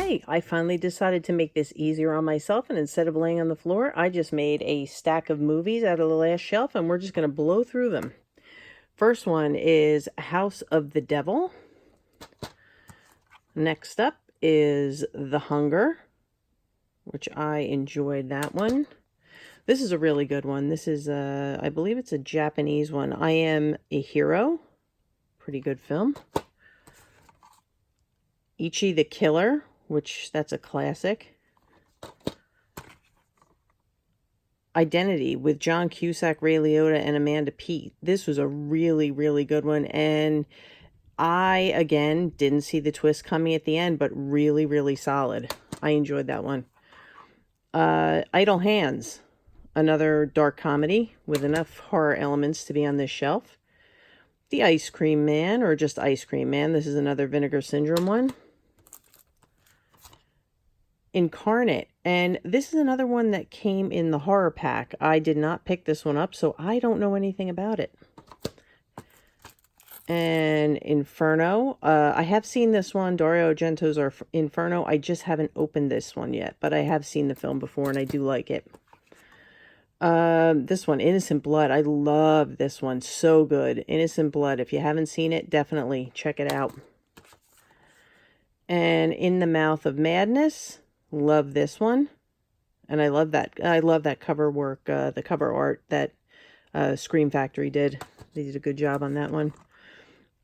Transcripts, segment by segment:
Okay, I finally decided to make this easier on myself, and instead of laying on the floor, I just made a stack of movies out of the last shelf, and we're just going to blow through them. First one is House of the Devil. Next up is The Hunger, which I enjoyed that one. This is a really good one. This is, I believe it's a Japanese one. I Am a Hero. Pretty good film. Ichi the Killer, which that's a classic. Identity with John Cusack, Ray Liotta, and Amanda Peet. This was a really, really good one. And I, again, didn't see the twist coming at the end, but really, really solid. I enjoyed that one. Idle Hands, another dark comedy with enough horror elements to be on this shelf. The Ice Cream Man, or just Ice Cream Man. This is another Vinegar Syndrome one. Incarnate, and this is another one that came in the horror pack. I did not pick this one up, so I don't know anything about it. And Inferno, I have seen this one, Dario Argento's Inferno. I just haven't opened this one yet, but I have seen the film before, and I do like it. This one, Innocent Blood. I love this one, so good. Innocent Blood. If you haven't seen it, definitely check it out. And In the Mouth of Madness. Love this one, and I love that cover work, the cover art that Scream Factory did. They did a good job on that one.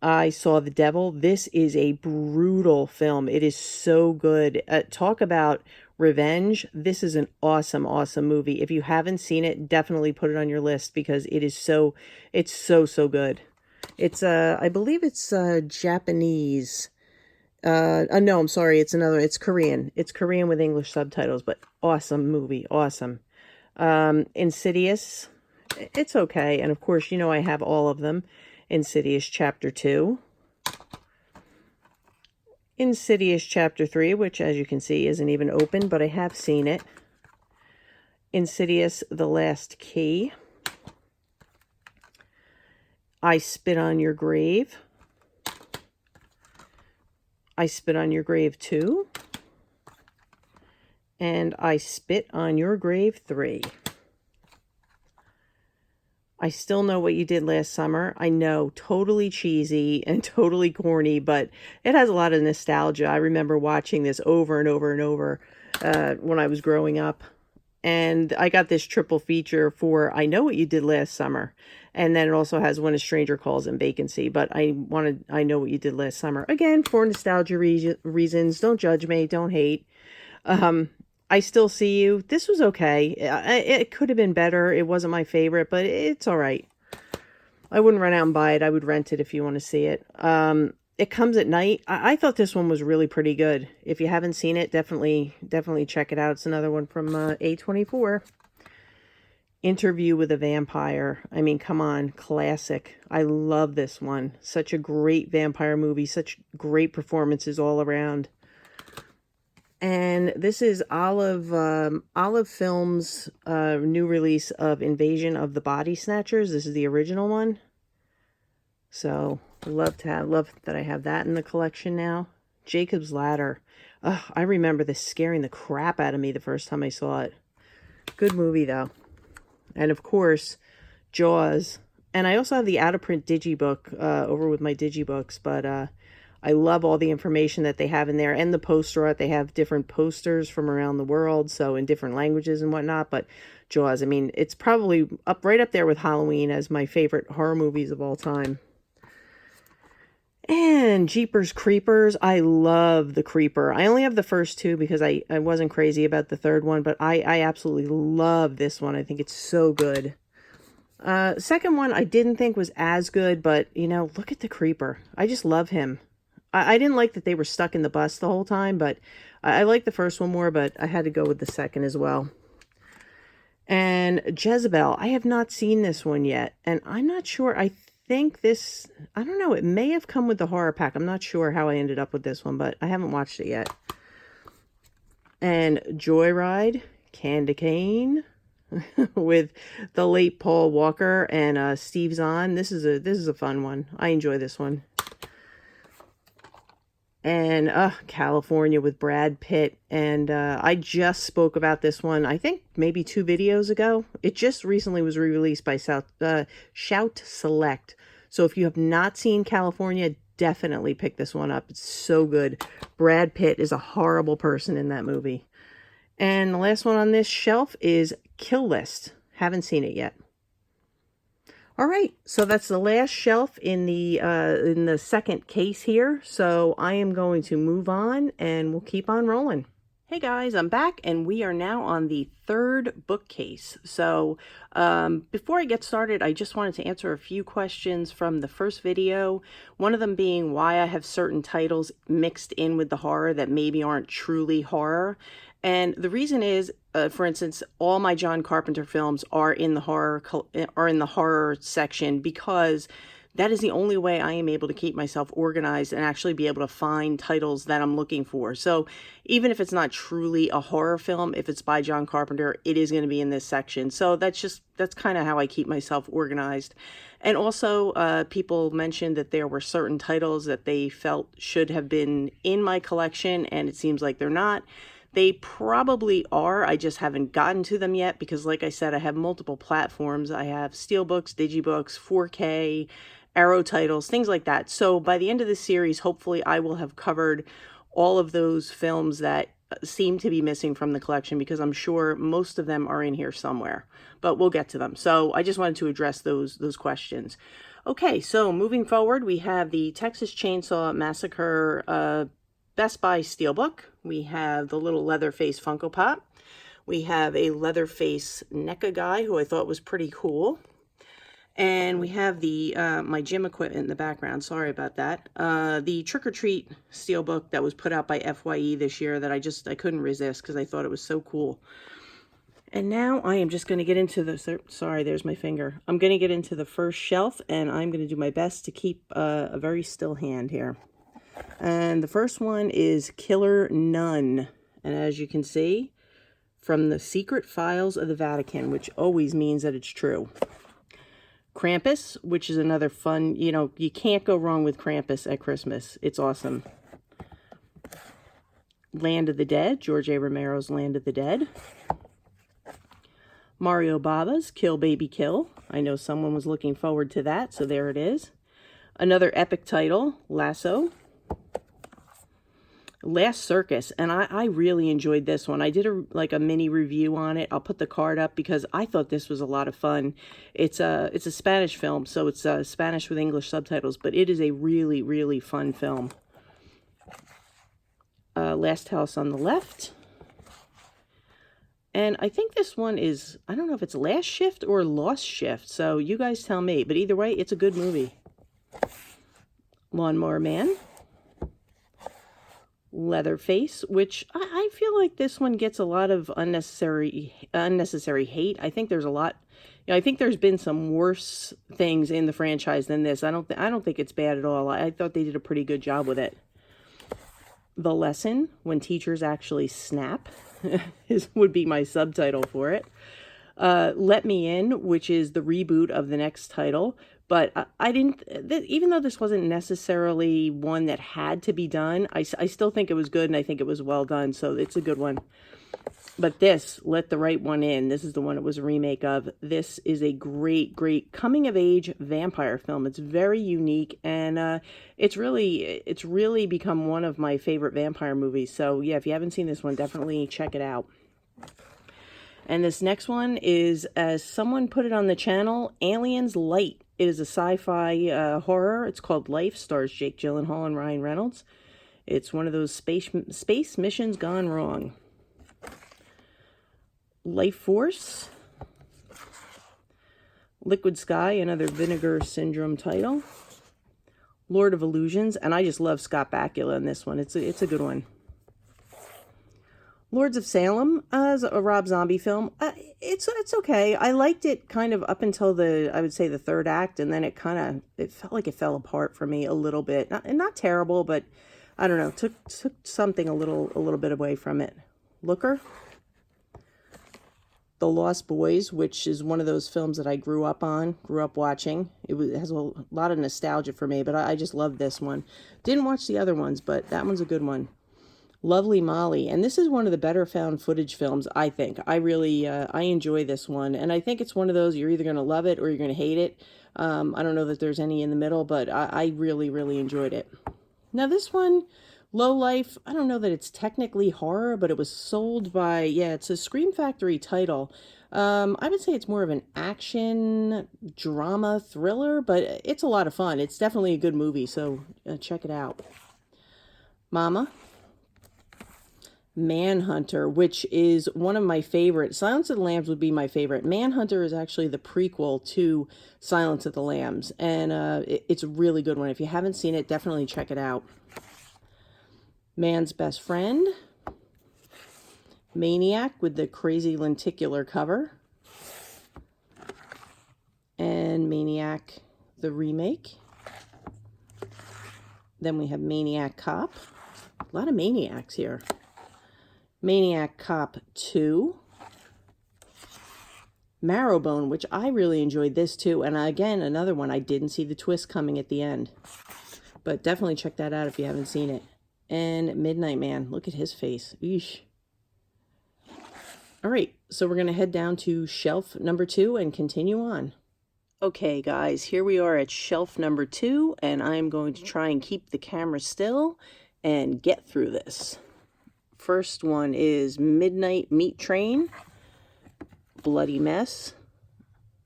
I Saw the Devil. This is a brutal film. It is so good. Talk about revenge. This is an awesome, awesome movie. If you haven't seen it, definitely put it on your list because it is so good. It's I believe it's Japanese. No, I'm sorry. It's Korean. It's Korean with English subtitles, but awesome movie. Awesome. Insidious. It's okay. And of course, you know, I have all of them. Insidious Chapter 2. Insidious Chapter 3, which as you can see isn't even open, but I have seen it. Insidious The Last Key. I Spit on Your Grave. I Spit on Your Grave 2, and I Spit on Your Grave 3. I Still Know What You Did Last Summer. I know, totally cheesy and totally corny, but it has a lot of nostalgia. I remember watching this over and over and over when I was growing up. And I got this triple feature for I Know What You Did Last Summer. And then it also has When a Stranger Calls and Vacancy. But I Know What You Did Last Summer. Again, for nostalgia reasons. Don't judge me. Don't hate. I Still See You. This was okay. It could have been better. It wasn't my favorite, but it's all right. I wouldn't run out and buy it. I would rent it if you want to see it. It Comes at Night. I thought this one was really pretty good. If you haven't seen it, definitely check it out. It's another one from A24. Interview with a Vampire. I mean, come on, classic. I love this one. Such a great vampire movie. Such great performances all around. And this is Olive Films' new release of Invasion of the Body Snatchers. This is the original one. So love that I have that in the collection now. Jacob's Ladder. I remember this scaring the crap out of me the first time I saw it. Good movie though. And of course, Jaws. And I also have the out-of-print digibook over with my digibooks, but I love all the information that they have in there and the poster art. They have different posters from around the world, so in different languages and whatnot. But Jaws, I mean, it's probably right up there with Halloween as my favorite horror movies of all time. And Jeepers Creepers. I love The Creeper. I only have the first two because I wasn't crazy about the third one, but I absolutely love this one. I think it's so good. Second one I didn't think was as good, but, you know, look at The Creeper. I just love him. I didn't like that they were stuck in the bus the whole time, but I like the first one more, but I had to go with the second as well. And Jezebel. I have not seen this one yet, and I'm not sure. I think this, I don't know, it may have come with the horror pack. I'm not sure how I ended up with this one, but I haven't watched it yet. And Joyride, Candy Cane, with the late Paul Walker and Steve Zahn. This is a fun one. I enjoy this one. And California with Brad Pitt. And I just spoke about this one, I think maybe 2 videos ago. It just recently was re-released by Shout Select. So if you have not seen California, definitely pick this one up. It's so good. Brad Pitt is a horrible person in that movie. And the last one on this shelf is Kill List. Haven't seen it yet. All right, so that's the last shelf in the second case here. So I am going to move on and we'll keep on rolling. Hey guys, I'm back and we are now on the third bookcase. So before I get started, I just wanted to answer a few questions from the first video. One of them being why I have certain titles mixed in with the horror that maybe aren't truly horror. And the reason is, for instance, all my John Carpenter films are in the horror section because that is the only way I am able to keep myself organized and actually be able to find titles that I'm looking for. So even if it's not truly a horror film, if it's by John Carpenter, it is going to be in this section. So that's kind of how I keep myself organized. And also, people mentioned that there were certain titles that they felt should have been in my collection, and it seems like they're not. They probably are. I just haven't gotten to them yet because, like I said, I have multiple platforms. I have Steelbooks, Digibooks, 4K, Arrow titles, things like that. So by the end of this series, hopefully I will have covered all of those films that seem to be missing from the collection because I'm sure most of them are in here somewhere, but we'll get to them. So I just wanted to address those questions. Okay, so moving forward, we have the Texas Chainsaw Massacre Best Buy Steelbook. We have the little Leatherface Funko Pop. We have a Leatherface NECA guy who I thought was pretty cool. And we have the my gym equipment in the background. Sorry about that. The Trick or Treat Steelbook that was put out by FYE this year that I couldn't resist because I thought it was so cool. And now I am just going to get into the, sorry, there's my finger. I'm going to get into the first shelf and I'm going to do my best to keep a very still hand here. And the first one is Killer Nun. And as you can see, from the Secret Files of the Vatican, which always means that it's true. Krampus, which is another fun, you can't go wrong with Krampus at Christmas. It's awesome. Land of the Dead, George A. Romero's Land of the Dead. Mario Bava's Kill Baby Kill. I know someone was looking forward to that, so there it is. Another epic title, Lasso. Last Circus, and I really enjoyed this one. I did a mini review on it. I'll put the card up because I thought this was a lot of fun. It's a Spanish film, so it's Spanish with English subtitles, but it is a really, really fun film. Last House on the Left. And I think this one is, I don't know if it's Last Shift or Lost Shift, so you guys tell me. But either way, it's a good movie. Lawnmower Man. Leatherface, which I feel like this one gets a lot of unnecessary hate. I think there's a lot, I think there's been some worse things in the franchise than this. I don't think it's bad at all. I thought they did a pretty good job with it. The Lesson, When Teachers Actually Snap, would be my subtitle for it. Let Me In, which is the reboot of the next title. But I didn't, even though this wasn't necessarily one that had to be done, I still think it was good and I think it was well done. So it's a good one. But this, Let the Right One In, this is the one it was a remake of. This is a great, great coming-of-age vampire film. It's very unique and it's really become one of my favorite vampire movies. So yeah, if you haven't seen this one, definitely check it out. And this next one is, as someone put it on the channel, Aliens Light. It is a sci-fi horror. It's called Life, stars Jake Gyllenhaal and Ryan Reynolds. It's one of those space missions gone wrong. Life Force. Liquid Sky, another Vinegar Syndrome title. Lord of Illusions, and I just love Scott Bakula in this one. It's a good one. Lords of Salem is a Rob Zombie film. It's okay. I liked it kind of up until I would say the third act, and then it felt like it fell apart for me a little bit. Not terrible, but I don't know. Took something a little bit away from it. Looker. The Lost Boys, which is one of those films that I grew up watching. It has a lot of nostalgia for me, but I just love this one. Didn't watch the other ones, but that one's a good one. Lovely Molly, and this is one of the better found footage films, I think. I really, I enjoy this one, and I think it's one of those, you're either going to love it or you're going to hate it. I don't know that there's any in the middle, but I really, really enjoyed it. Now this one, Low Life, I don't know that it's technically horror, but it was sold by, yeah, it's a Scream Factory title. I would say it's more of an action, drama, thriller, but it's a lot of fun. It's definitely a good movie, so check it out. Mama. Manhunter, which is one of my favorites. Silence of the Lambs would be my favorite. Manhunter is actually the prequel to Silence of the Lambs, and it's a really good one. If you haven't seen it, definitely check it out. Man's Best Friend. Maniac with the crazy lenticular cover. And Maniac, the remake. Then we have Maniac Cop. A lot of Maniacs here. Maniac Cop 2. Marrowbone, which I really enjoyed this too. And again, another one, I didn't see the twist coming at the end. But definitely check that out if you haven't seen it. And Midnight Man, look at his face. Eesh. All right, so we're going to head down to shelf number 2 and continue on. Okay, guys, here we are at shelf number 2, and I'm going to try and keep the camera still and get through this. First one is Midnight Meat Train, Bloody Mess,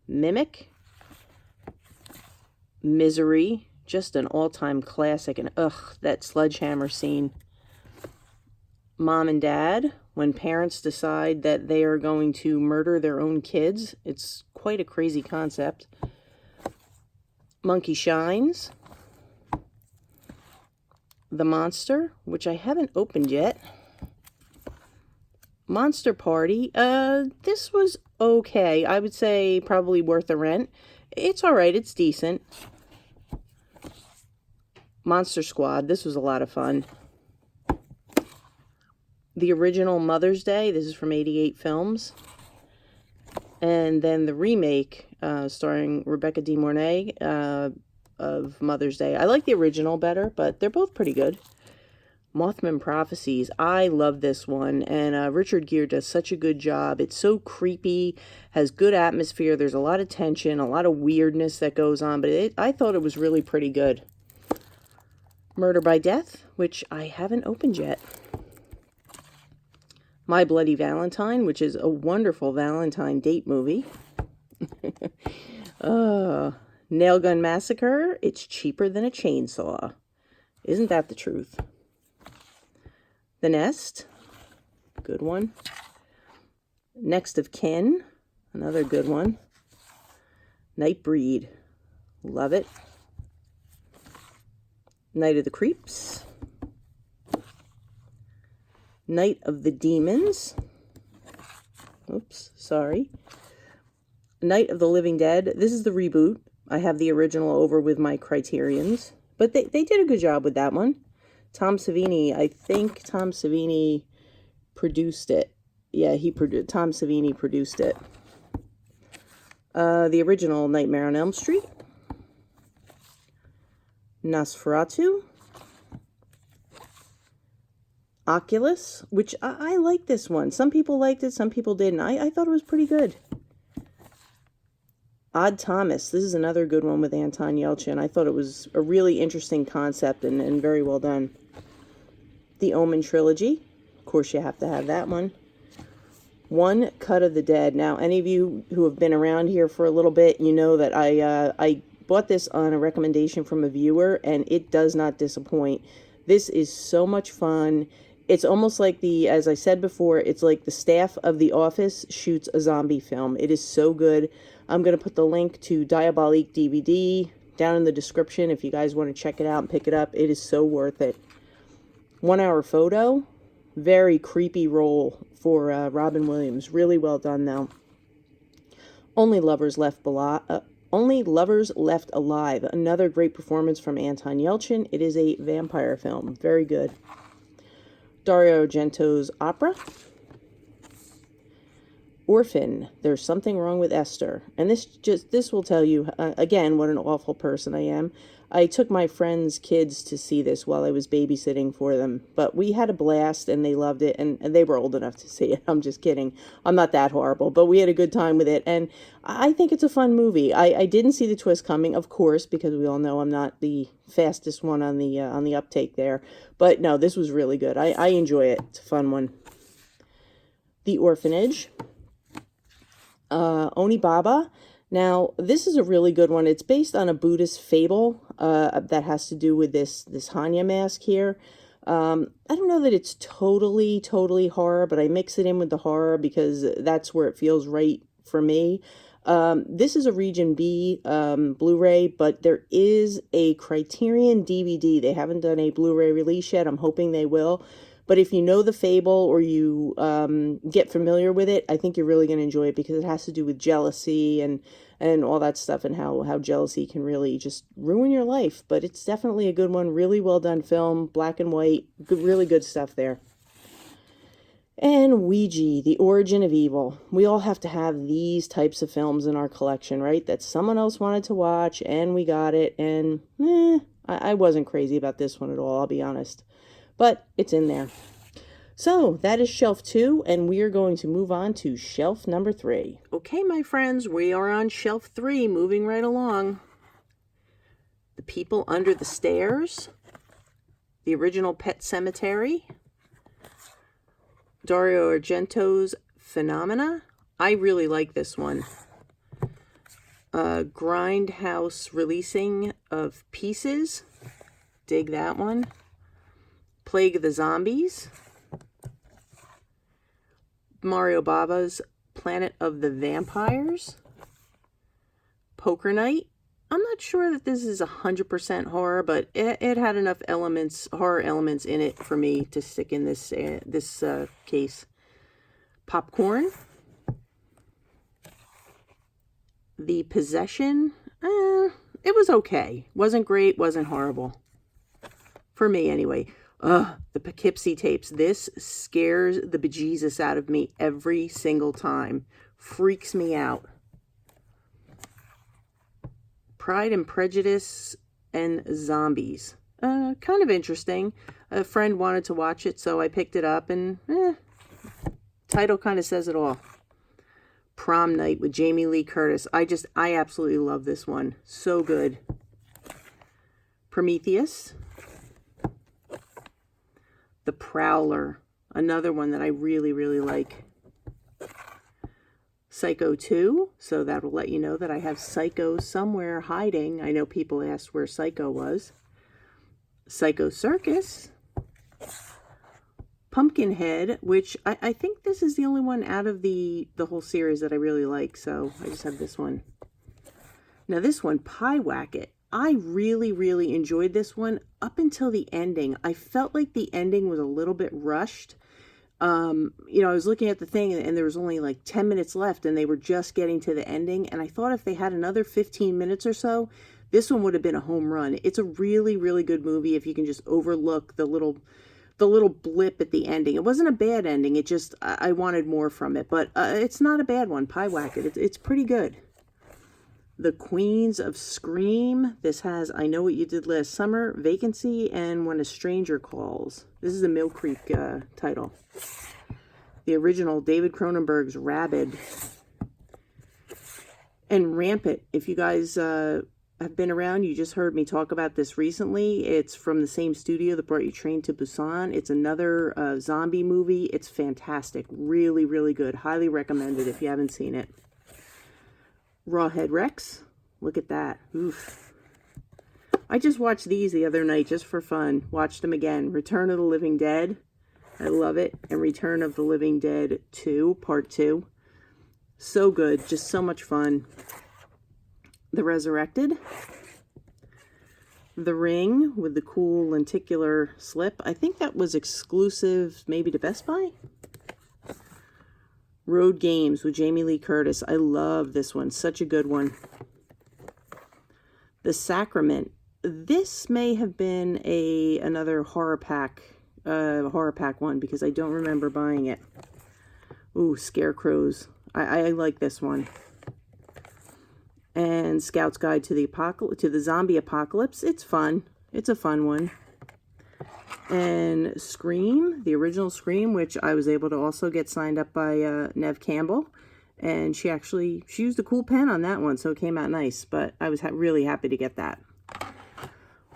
Mimic, Misery, just an all-time classic, and ugh, that sledgehammer scene. Mom and Dad, when parents decide that they are going to murder their own kids. It's quite a crazy concept. Monkey Shines, The Monster, which I haven't opened yet. Monster Party, this was okay. I would say probably worth the rent. It's alright, it's decent. Monster Squad, this was a lot of fun. The original Mother's Day, this is from 88 Films. And then the remake, starring Rebecca De Mornay, of Mother's Day. I like the original better, but they're both pretty good. Mothman Prophecies. I love this one, and Richard Gere does such a good job. It's so creepy, has good atmosphere. There's a lot of tension, a lot of weirdness that goes on, but I thought it was really pretty good. Murder by Death, which I haven't opened yet. My Bloody Valentine, which is a wonderful Valentine date movie. Nail Gun Massacre. It's cheaper than a chainsaw. Isn't that the truth? The Nest. Good one. Next of Kin. Another good one. Nightbreed. Love it. Night of the Creeps. Night of the Demons. Oops, sorry. Night of the Living Dead. This is the reboot. I have the original over with my Criterions. But they did a good job with that one. Tom Savini, I think Tom Savini produced it. Yeah, Tom Savini produced it. The original Nightmare on Elm Street. Nosferatu. Oculus, which I like this one. Some people liked it, some people didn't. I thought it was pretty good. Odd Thomas. This is another good one with Anton Yelchin. I thought it was a really interesting concept and very well done. The Omen Trilogy. Of course, you have to have that one. One Cut of the Dead. Now, any of you who have been around here for a little bit, you know that I bought this on a recommendation from a viewer, and it does not disappoint. This is so much fun. It's almost like as I said before, it's like the staff of The Office shoots a zombie film. It is so good. I'm going to put the link to Diabolique DVD down in the description if you guys want to check it out and pick it up. It is so worth it. 1 Hour Photo. Very creepy role for Robin Williams. Really well done, though. Only Lovers Left Alive. Another great performance from Anton Yelchin. It is a vampire film. Very good. Dario Argento's Opera. Orphan, There's Something Wrong with Esther. And this will tell you, again, what an awful person I am. I took my friends' kids to see this while I was babysitting for them. But we had a blast, and they loved it, and they were old enough to see it. I'm just kidding. I'm not that horrible, but we had a good time with it. And I think it's a fun movie. I didn't see the twist coming, of course, because we all know I'm not the fastest one on the uptake there. But no, this was really good. I enjoy it. It's a fun one. The Orphanage. Onibaba. Now, this is a really good one. It's based on a Buddhist fable that has to do with this Hanya mask here. I don't know that it's totally horror, but I mix it in with the horror because that's where it feels right for me. This is a Region B Blu-ray, but there is a Criterion DVD. They haven't done a Blu-ray release yet. I'm hoping they will. But if you know the fable or you get familiar with it, I think you're really going to enjoy it because it has to do with jealousy and all that stuff and how jealousy can really just ruin your life. But it's definitely a good one. Really well done film, black and white, really good stuff there. And Ouija, The Origin of Evil. We all have to have these types of films in our collection, right? That someone else wanted to watch and we got it. And I wasn't crazy about this one at all, I'll be honest. But it's in there. So that is shelf 2, and we are going to move on to shelf number 3. Okay, my friends, we are on shelf 3, moving right along. The People Under the Stairs, the original Pet Sematary, Dario Argento's Phenomena. I really like this one. Grindhouse Releasing of Pieces. Dig that one. Plague of the Zombies. Mario Bava's Planet of the Vampires. Poker Night. I'm not sure that this is 100% horror, but it had enough horror elements in it for me to stick in this case. Popcorn. The Possession. It was okay. Wasn't great, wasn't horrible. For me, anyway. The Poughkeepsie tapes. This scares the bejesus out of me every single time. Freaks me out. Pride and Prejudice and Zombies. Kind of interesting. A friend wanted to watch it, so I picked it up, and title kind of says it all. Prom Night with Jamie Lee Curtis. I absolutely love this one. So good. Prometheus. The Prowler, another one that I really like. Psycho 2, so that will let you know that I have Psycho somewhere hiding. I know people asked where Psycho was. Psycho Circus. Pumpkinhead, which I think this is the only one out of the whole series that I really like, so I just have this one. Now this one, Pie Wacket. I really enjoyed this one up until the ending. I felt like the ending was a little bit rushed. I was looking at the thing and there was only like 10 minutes left and they were just getting to the ending. And I thought if they had another 15 minutes or so, this one would have been a home run. It's a really good movie if you can just overlook the little blip at the ending. It wasn't a bad ending. It just, I wanted more from it. But it's not a bad one. Pie Wacket. It's pretty good. The Queens of Scream. This has I Know What You Did Last Summer, Vacancy, and When a Stranger Calls. This is a Mill Creek title. The original David Cronenberg's Rabid. And Rampant. If you guys have been around, you just heard me talk about this recently. It's from the same studio that brought you Train to Busan. It's another zombie movie. It's fantastic. Really good. Highly recommended if you haven't seen it. Rawhead Rex. Look at that. Oof. I just watched these the other night just for fun. Watched them again. Return of the Living Dead. I love it. And Return of the Living Dead 2, Part 2. So good. Just so much fun. The Resurrected. The Ring with the cool lenticular slip. I think that was exclusive maybe to Best Buy. Road Games with Jamie Lee Curtis. I love this one. Such a good one. The Sacrament. This may have been another horror pack one because I don't remember buying it. Ooh, Scarecrows. I like this one. And Scout's Guide to the Zombie Apocalypse. It's fun. It's a fun one. And Scream, the original Scream, which I was able to also get signed up by Nev Campbell. And she used a cool pen on that one, so it came out nice. But I was really happy to get that.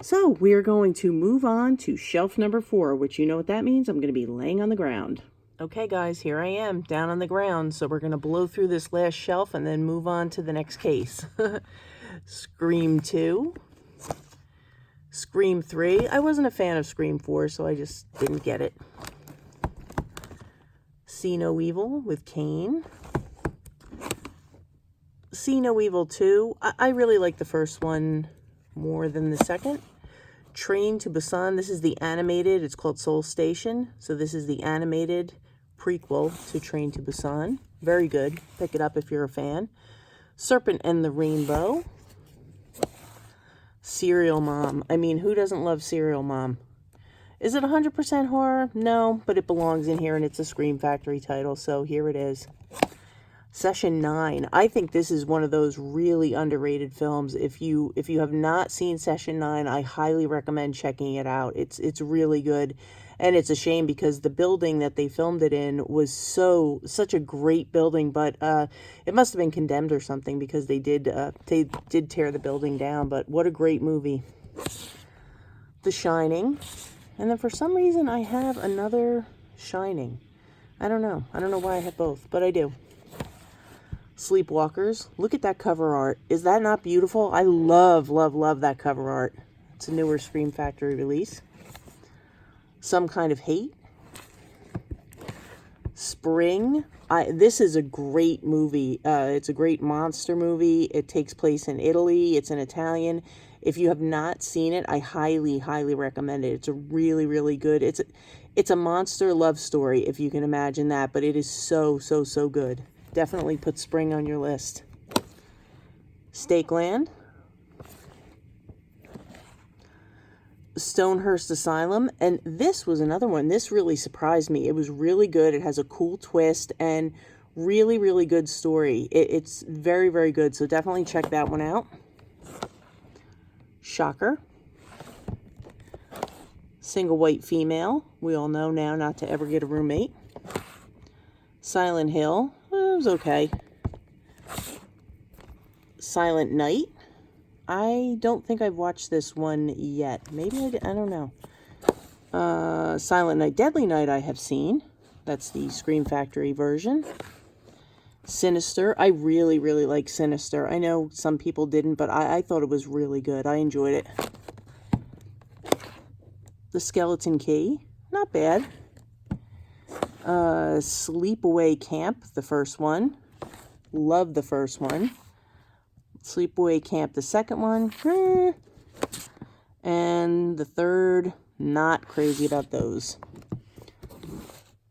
So we are going to move on to shelf number 4, which you know what that means. I'm going to be laying on the ground. Okay, guys, here I am down on the ground. So we're going to blow through this last shelf and then move on to the next case. Scream 2. Scream 3. I wasn't a fan of Scream 4, so I just didn't get it. See No Evil with Kane. See No Evil 2. I really like the first one more than the second. Train to Busan. This is the animated. It's called Seoul Station. So this is the animated prequel to Train to Busan. Very good. Pick it up if you're a fan. Serpent and the Rainbow. Serial Mom. I mean, who doesn't love Serial Mom? Is it 100% horror? No, but it belongs in here, and it's a Scream Factory title, so here it is. Session 9. I think this is one of those really underrated films. If you have not seen Session 9, I highly recommend checking it out. It's really good. And it's a shame because the building that they filmed it in was such a great building, but it must have been condemned or something because they did tear the building down. But what a great movie. The Shining. And then for some reason I have another Shining. I don't know why I have both, but I do. Sleepwalkers. Look at that cover art. Is that not beautiful? I love, love, love that cover art. It's a newer Scream Factory release. Some Kind of Hate. Spring. This is a great movie. It's a great monster movie. It takes place in Italy. It's in Italian. If you have not seen it, I highly, highly recommend it. It's a really, really good. It's a monster love story, if you can imagine that, but it is so, so, so good. Definitely put Spring on your list. Stakeland. Stonehurst Asylum. And this was another one. This really surprised me. It was really good. It has a cool twist and really, really good story. It's very, very good. So definitely check that one out. Shocker. Single White Female. We all know now not to ever get a roommate. Silent Hill. It was okay. Silent Night. I don't think I've watched this one yet. Maybe I don't know. Silent Night. Deadly Night I have seen. That's the Scream Factory version. Sinister. I really, really like Sinister. I know some people didn't, but I thought it was really good. I enjoyed it. The Skeleton Key. Not bad. Sleepaway Camp, the first one. Love the first one. Sleepaway Camp, the second one. And the third, not crazy about those.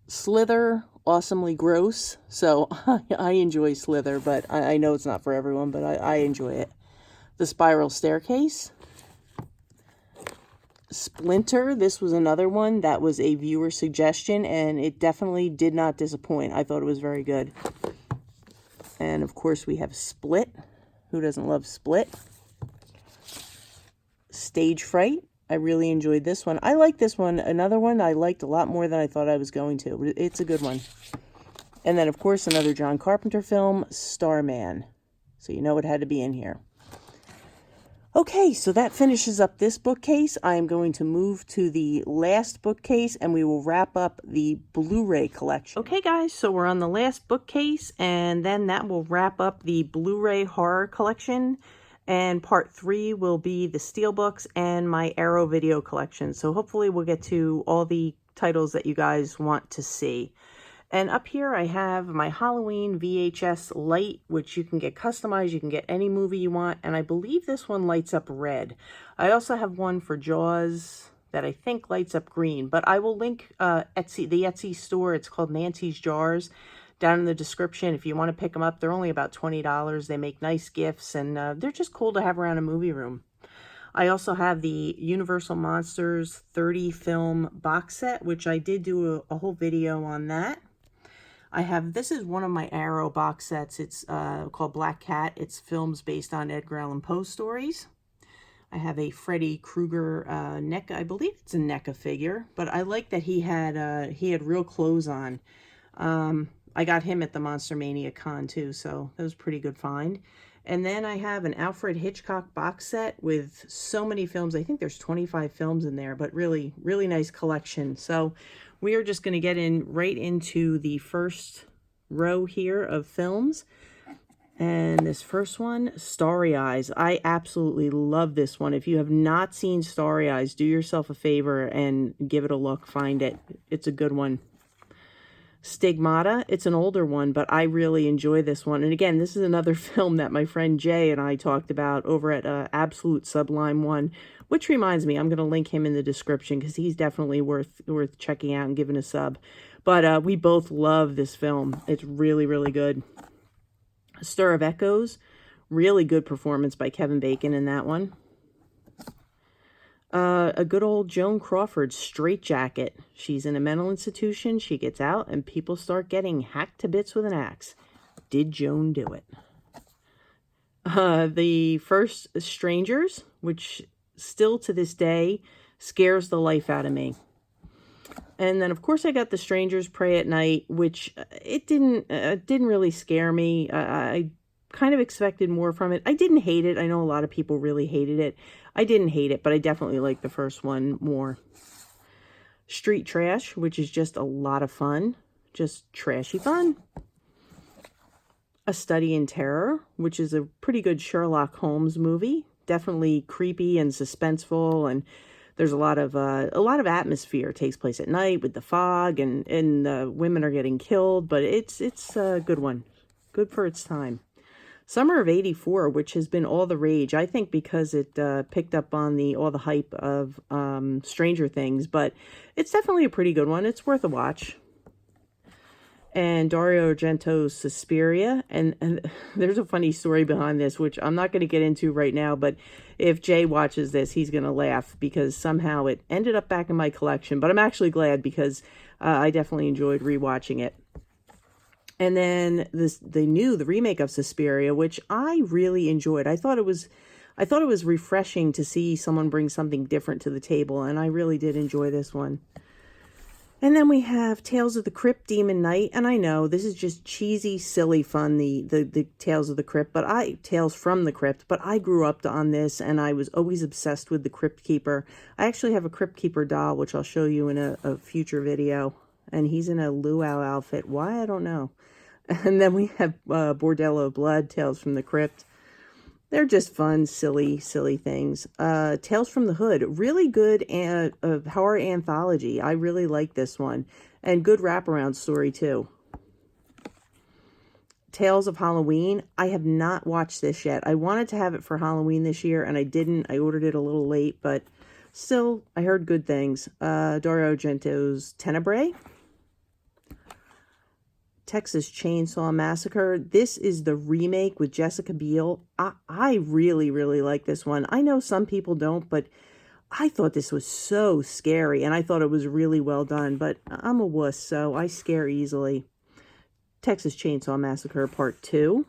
Slither, awesomely gross. So I enjoy Slither, but I know it's not for everyone, but I enjoy it. The Spiral Staircase. Splinter, this was another one that was a viewer suggestion, and it definitely did not disappoint. I thought it was very good. And of course we have Split. Who doesn't love Split? Stage Fright. I really enjoyed this one. I like this one. Another one I liked a lot more than I thought I was going to. It's a good one. And then of course another John Carpenter film, Starman. So you know it had to be in here. Okay, so that finishes up this bookcase. I am going to move to the last bookcase and we will wrap up the Blu-ray collection. Okay, guys, so we're on the last bookcase and then that will wrap up the Blu-ray horror collection. And part 3 will be the Steelbooks and my Arrow video collection. So hopefully we'll get to all the titles that you guys want to see. And up here I have my Halloween VHS light, which you can get customized. You can get any movie you want. And I believe this one lights up red. I also have one for Jaws that I think lights up green. But I will link the Etsy store. It's called Nancy's Jars down in the description. If you want to pick them up, they're only about $20. They make nice gifts and they're just cool to have around a movie room. I also have the Universal Monsters 30 film box set, which I did do a whole video on that. This is one of my Arrow box sets. It's called Black Cat. It's films based on Edgar Allan Poe stories. I have a Freddy Krueger NECA, I believe it's a NECA figure, but I like that he had real clothes on. I got him at the Monster Mania con too, so that was a pretty good find. And then I have an Alfred Hitchcock box set with so many films. I think there's 25 films in there, but really, really nice collection. So we are just going to get right into the first row here of films. And this first one, Starry Eyes. I absolutely love this one. If you have not seen Starry Eyes, do yourself a favor and give it a look. Find it. It's a good one. Stigmata. It's an older one, but I really enjoy this one. And again, this is another film that my friend Jay and I talked about over at Absolute Sublime One, which reminds me, I'm going to link him in the description because he's definitely worth checking out and giving a sub. But we both love this film. It's really, really good. Stir of Echoes, really good performance by Kevin Bacon in that one. A good old Joan Crawford, Straight Jacket. She's in a mental institution, she gets out, and people start getting hacked to bits with an axe. Did Joan do it? The first Strangers, which still to this day scares the life out of me. And then, of course, I got The Strangers Pray at Night, which it didn't really scare me. I kind of expected more from it. I didn't hate it. I know a lot of people really hated it. I didn't hate it, but I definitely liked the first one more. Street Trash, which is just a lot of fun. Just trashy fun. A Study in Terror, which is a pretty good Sherlock Holmes movie. Definitely creepy and suspenseful, and there's a lot of atmosphere. It takes place at night with the fog, and women are getting killed, but it's a good one. Good for its time. Summer of '84, which has been all the rage, I think because it picked up on all the hype of Stranger Things, but it's definitely a pretty good one. It's worth a watch. And Dario Argento's Suspiria, and there's a funny story behind this, which I'm not going to get into right now, but if Jay watches this, he's going to laugh because somehow it ended up back in my collection, but I'm actually glad because I definitely enjoyed rewatching it. And then the remake of Suspiria, which I really enjoyed. I thought it was refreshing to see someone bring something different to the table, and I really did enjoy this one. And then we have Tales of the Crypt, Demon Knight, and I know this is just cheesy, silly fun, the Tales of the Crypt, Tales from the Crypt, but I grew up on this, and I was always obsessed with the Crypt Keeper. I actually have a Crypt Keeper doll, which I'll show you in a future video, and he's in a luau outfit. Why? I don't know. And then we have Bordello of Blood, Tales from the Crypt. They're just fun, silly things. Tales from the Hood, really good horror anthology. I really like this one. And good wraparound story, too. Tales of Halloween. I have not watched this yet. I wanted to have it for Halloween this year, and I didn't. I ordered it a little late, but still, I heard good things. Dario Argento's Tenebrae. Texas Chainsaw Massacre. This is the remake with Jessica Biel. I really, really like this one. I know some people don't, but I thought this was so scary, and I thought it was really well done, but I'm a wuss, so I scare easily. Texas Chainsaw Massacre Part 2.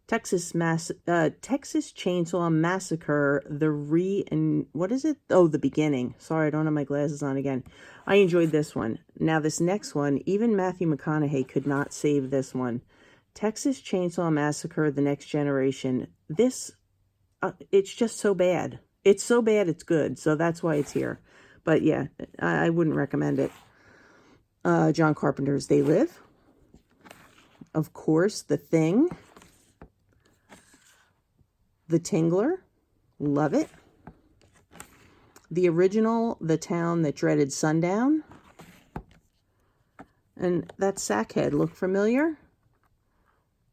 Texas Chainsaw Massacre, the beginning. Sorry, I don't have my glasses on again. I enjoyed this one. Now, this next one, even Matthew McConaughey could not save this one. Texas Chainsaw Massacre, The Next Generation. This, it's just so bad. It's so bad it's good, so that's why it's here. But yeah, I wouldn't recommend it. John Carpenter's They Live. Of course, The Thing. The Tingler, love it. The original, The Town That Dreaded Sundown. And that Sackhead, look familiar?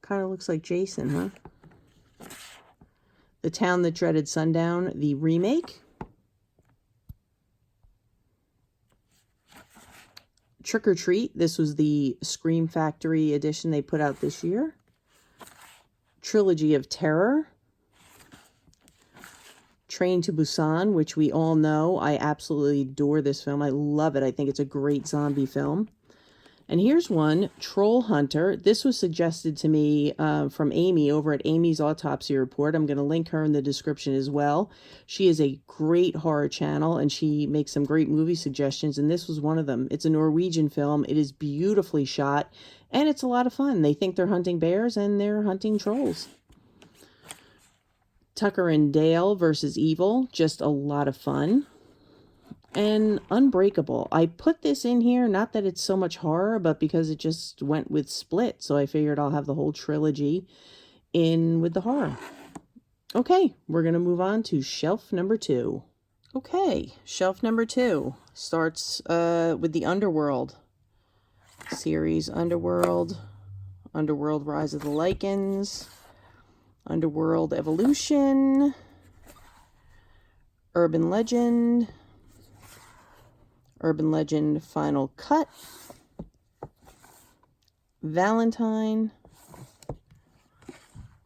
Kind of looks like Jason, huh? The Town That Dreaded Sundown, the remake. Trick or Treat, this was the Scream Factory edition they put out this year. Trilogy of Terror. Train to Busan, which we all know. I absolutely adore this film. I love it. I think it's a great zombie film. And here's one, Troll Hunter. This was suggested to me from Amy over at Amy's Autopsy Report. I'm going to link her in the description as well. She is a great horror channel, and she makes some great movie suggestions, and this was one of them. It's a Norwegian film. It is beautifully shot, and it's a lot of fun. They think they're hunting bears, and they're hunting trolls. Tucker and Dale versus Evil, just a lot of fun. And Unbreakable. I put this in here, not that it's so much horror, but because it just went with Split. So I figured I'll have the whole trilogy in with the horror. Okay, we're going to move on to shelf number 2. Okay, shelf number 2 starts with the Underworld series. Underworld Rise of the Lycans, Underworld Evolution, Urban Legend Final Cut, Valentine,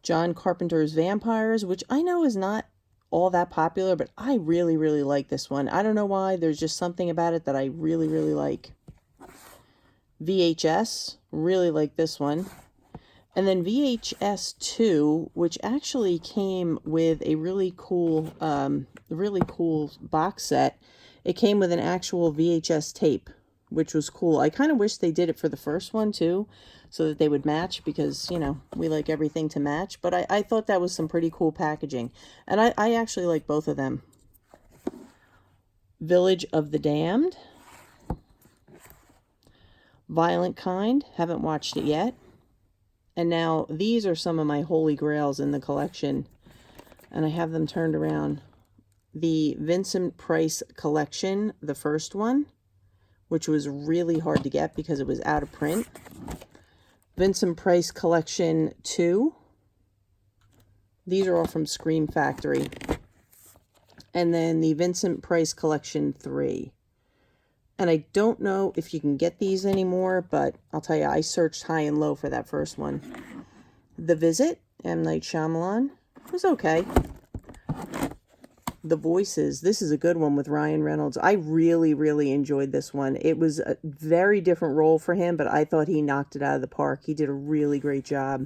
John Carpenter's Vampires, which I know is not all that popular, but I really, really like this one. I don't know why. There's just something about it that I really, really like. VHS, really like this one. And then VHS 2, which actually came with a really cool box set. It came with an actual VHS tape, which was cool. I kind of wish they did it for the first one, too, so that they would match, because, you know, we like everything to match. But I thought that was some pretty cool packaging. And I actually like both of them. Village of the Damned. Violent Kind. Haven't watched it yet. And now, these are some of my holy grails in the collection. And I have them turned around. The Vincent Price collection, the first one, which was really hard to get because it was out of print. Vincent Price collection 2. These are all from Scream Factory. And then the Vincent Price collection 3. And I don't know if you can get these anymore, but I'll tell you, I searched high and low for that first one. The Visit, M. Night Shyamalan. It was okay. The Voices. This is a good one with Ryan Reynolds. I really, really enjoyed this one. It was a very different role for him, but I thought he knocked it out of the park. He did a really great job.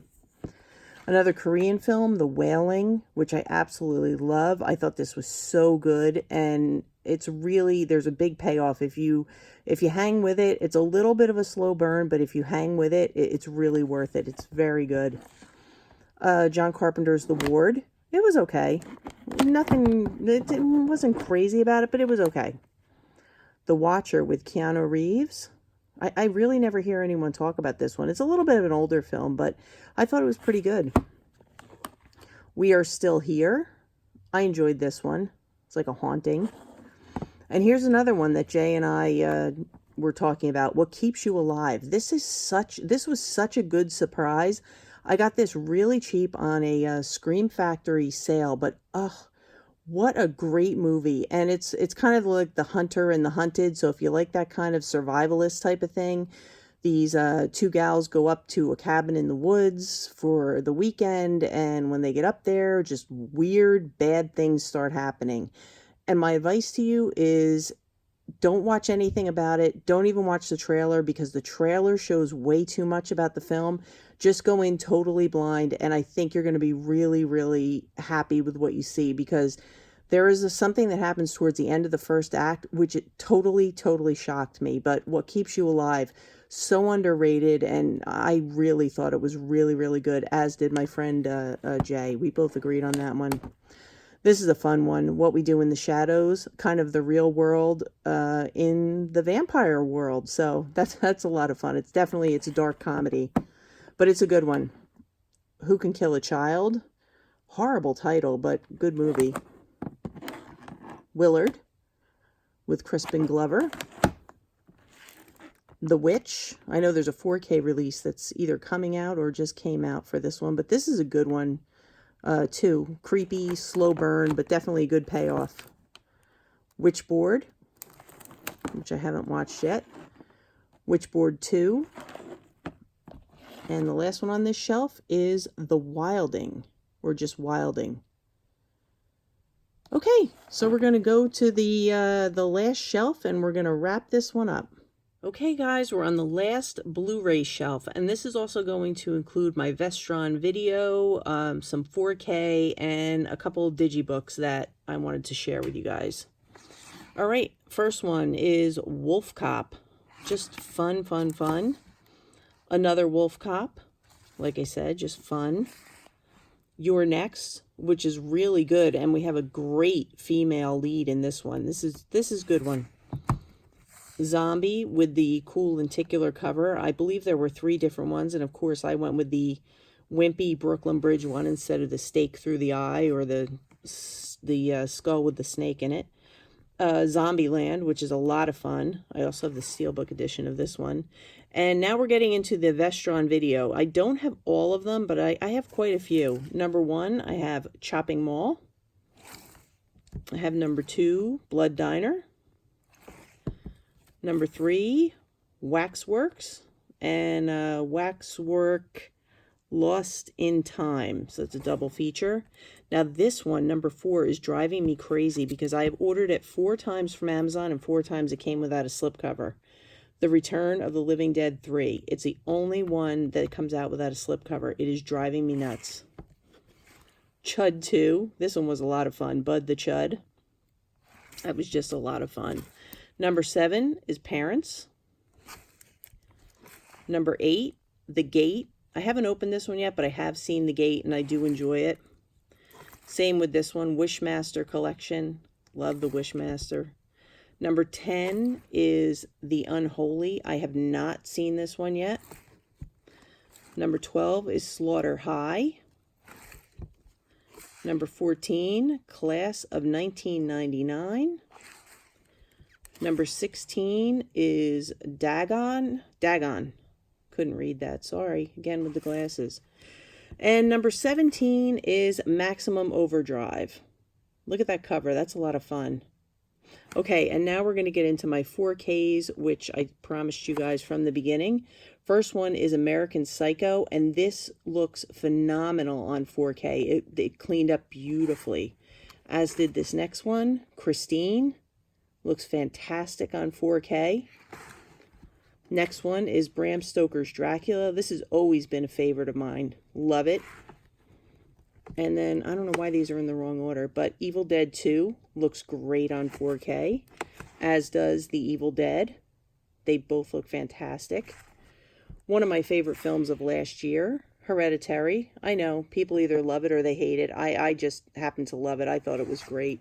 Another Korean film, The Wailing, which I absolutely love. I thought this was so good, and it's really, there's a big payoff. If you hang with it, it's a little bit of a slow burn, but if you hang with it, it's really worth it. It's very good. John Carpenter's The Ward. It was okay. Nothing, it wasn't crazy about it, but it was okay. The Watcher with Keanu Reeves. I really never hear anyone talk about this one. It's a little bit of an older film, but I thought it was pretty good. We Are Still Here. I enjoyed this one. It's like a haunting. And here's another one that Jay and I were talking about. What Keeps You Alive. This was such a good surprise. I got this really cheap on a Scream Factory sale, but what a great movie. And it's kind of like The Hunter and the Hunted. So if you like that kind of survivalist type of thing, these two gals go up to a cabin in the woods for the weekend. And when they get up there, just weird, bad things start happening. And my advice to you is, don't watch anything about it. Don't even watch the trailer, because the trailer shows way too much about the film. Just go in totally blind, and I think you're going to be really, really happy with what you see, because there is something that happens towards the end of the first act, which it totally, totally shocked me. But What Keeps You Alive, so underrated, and I really thought it was really, really good, as did my friend Jay. We both agreed on that one. This is a fun one. What We Do in the Shadows, kind of the real world in the vampire world. So that's a lot of fun. It's a dark comedy, but it's a good one. Who Can Kill a Child? Horrible title, but good movie. Willard with Crispin Glover. The Witch. I know there's a 4K release that's either coming out or just came out for this one, but this is a good one. Too. Creepy, slow burn, but definitely a good payoff. Witchboard, which I haven't watched yet. Witchboard 2. And the last one on this shelf is The Wilding, or just Wilding. Okay, so we're going to go to the last shelf, and we're going to wrap this one up. Okay guys, we're on the last Blu-ray shelf, and this is also going to include my Vestron video, some 4K, and a couple of digibooks that I wanted to share with you guys. All right, first one is Wolf Cop. Just fun, fun, fun. Another Wolf Cop, like I said, just fun. You're Next, which is really good, and we have a great female lead in this one. This is a good one. Zombie with the cool lenticular cover. I believe there were 3 different ones, and of course I went with the wimpy Brooklyn Bridge one instead of the stake through the eye or the skull with the snake in it. Zombieland, which is a lot of fun. I also have the Steelbook edition of this one. And now we're getting into the Vestron video. I don't have all of them, but I have quite a few. Number 1, I have Chopping Mall. I have number 2, Blood Diner. Number 3, Waxworks, and Waxwork Lost in Time. So it's a double feature. Now this one, number 4, is driving me crazy because I've ordered it 4 times from Amazon and 4 times it came without a slipcover. The Return of the Living Dead 3. It's the only one that comes out without a slipcover. It is driving me nuts. Chud 2. This one was a lot of fun. Bud the Chud. That was just a lot of fun. Number 7 is Parents. Number 8, The Gate. I haven't opened this one yet, but I have seen The Gate, and I do enjoy it. Same with this one, Wishmaster Collection. Love the Wishmaster. Number 10 is The Unholy. I have not seen this one yet. Number 12 is Slaughter High. Number 14, Class of 1999. Number 16 is Dagon. Couldn't read that. Sorry. Again with the glasses. And number 17 is Maximum Overdrive. Look at that cover. That's a lot of fun. Okay, and now we're going to get into my 4Ks, which I promised you guys from the beginning. First one is American Psycho, and this looks phenomenal on 4K. It cleaned up beautifully, as did this next one, Christine. Looks fantastic on 4K. Next one is Bram Stoker's Dracula. This has always been a favorite of mine. Love it. And then, I don't know why these are in the wrong order, but Evil Dead 2 looks great on 4K, as does The Evil Dead. They both look fantastic. One of my favorite films of last year, Hereditary. I know, people either love it or they hate it. I just happen to love it. I thought it was great.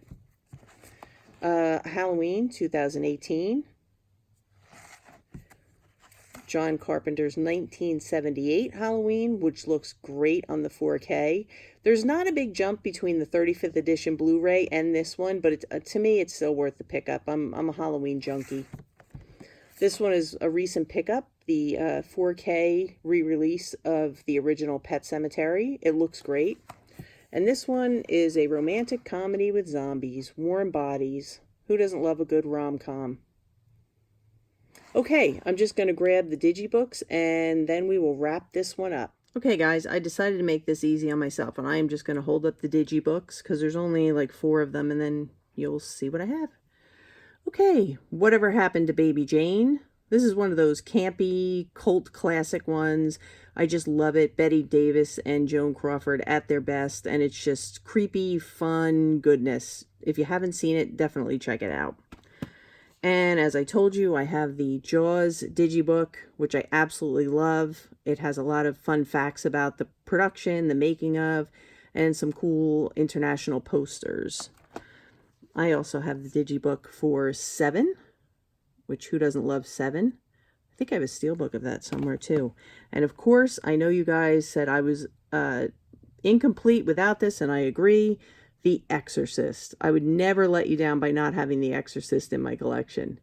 Halloween 2018. John Carpenter's 1978 Halloween, which looks great on the 4K. There's not a big jump between the 35th edition Blu-ray and this one, but to me, it's still worth the pickup. I'm a Halloween junkie. This one is a recent pickup, the 4K re-release of the original Pet Sematary. It looks great. And this one is a romantic comedy with zombies, warm bodies. Who doesn't love a good rom-com? Okay, I'm just going to grab the digibooks and then we will wrap this one up. Okay guys, I decided to make this easy on myself, and I am just going to hold up the digibooks because there's only like 4 of them, and then you'll see what I have. Okay, Whatever Happened to Baby Jane. This is one of those campy, cult classic ones. I just love it. Betty Davis and Joan Crawford at their best, and it's just creepy, fun goodness. If you haven't seen it, definitely check it out. And as I told you, I have the Jaws digibook, which I absolutely love. It has a lot of fun facts about the production, the making of, and some cool international posters. I also have the digibook for Seven, which who doesn't love Seven? I think I have a steelbook of that somewhere too. And of course, I know you guys said I was incomplete without this, and I agree. The Exorcist. I would never let you down by not having The Exorcist in my collection.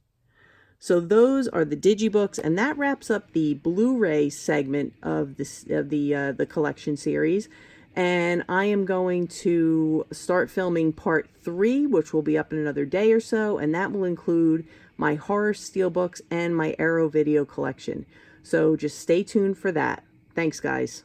So those are the digibooks, and that wraps up the Blu-ray segment of the collection series. And I am going to start filming part 3, which will be up in another day or so, and that will include my horror steelbooks and my Arrow video collection. So just stay tuned for that. Thanks, guys.